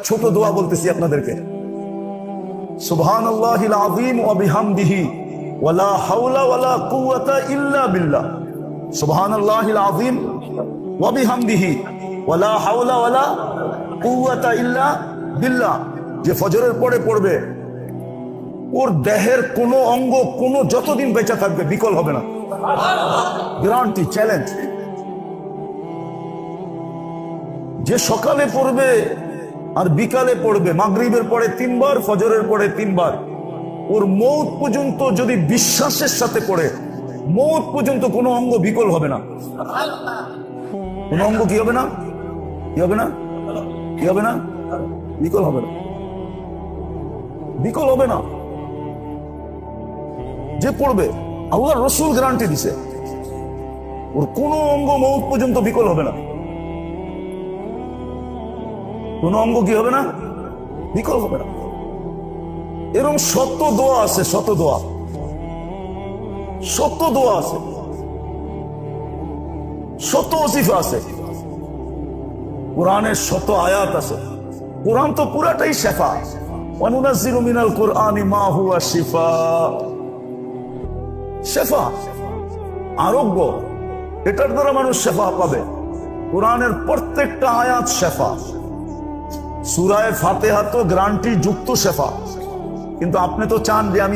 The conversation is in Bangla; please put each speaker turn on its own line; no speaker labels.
ছোট দোয়া বলতেছি আপনাদেরকে। সুবহানাল্লাহিল আযীম ওয়া বিহামদিহি ওয়ালা হাওলা ওয়ালা কুওয়াতা ইল্লা বিল্লাহ। সুবহানাল্লাহিল আযীম ওয়া বিহামদিহি ওয়ালা হাওলা ওয়ালা কুওয়াতা ইল্লা বিল্লাহ। যে ফজরের পরে পড়বে ওর দেহের কোনো অঙ্গ কোনো যতদিন বেঁচে থাকবে বিকল হবে না, গ্যারান্টি, চ্যালেঞ্জ। যে সকালে পড়বে আর বিকালে পড়বে, মাগরিবের পরে 3 বার, ফজরের পরে 3 বার, ওর মৌত পর্যন্ত যদি বিশ্বাসের সাথে পড়ে, মৌত পর্যন্ত কোনো অঙ্গ বিকল হবে না। কোনো অঙ্গ কি হবে না? কি হবে না? কি হবে না? বিকল হবে না, বিকল হবে না। যে পড়বে, আল্লাহর রাসূল গ্যারান্টি দিছে, ওর কোনো অঙ্গ মৌত পর্যন্ত বিকল হবে না। কোন অঙ্গ কি হবে না? বিকল হবে না। এরকম শত দোয়া আছে, শত দোয়া, শত দোয়া আছে, শত ওসিফা আছে, কোরআনের শত আয়াত আছে। কোরআন তো পুরাটাই শিফা। ওয়ানুনাজ্জিলু মিনাল কুরআনি মা হুয়া শিফা। শিফা, আরোগ্য, এটার দ্বারা মানুষ শিফা পাবে। কোরআনের প্রত্যেকটা আয়াত শিফা। সূরা ফাতিহা তো গ্যারান্টি যুক্ত শিফা। কিন্তু আপনি তো চান যে আমি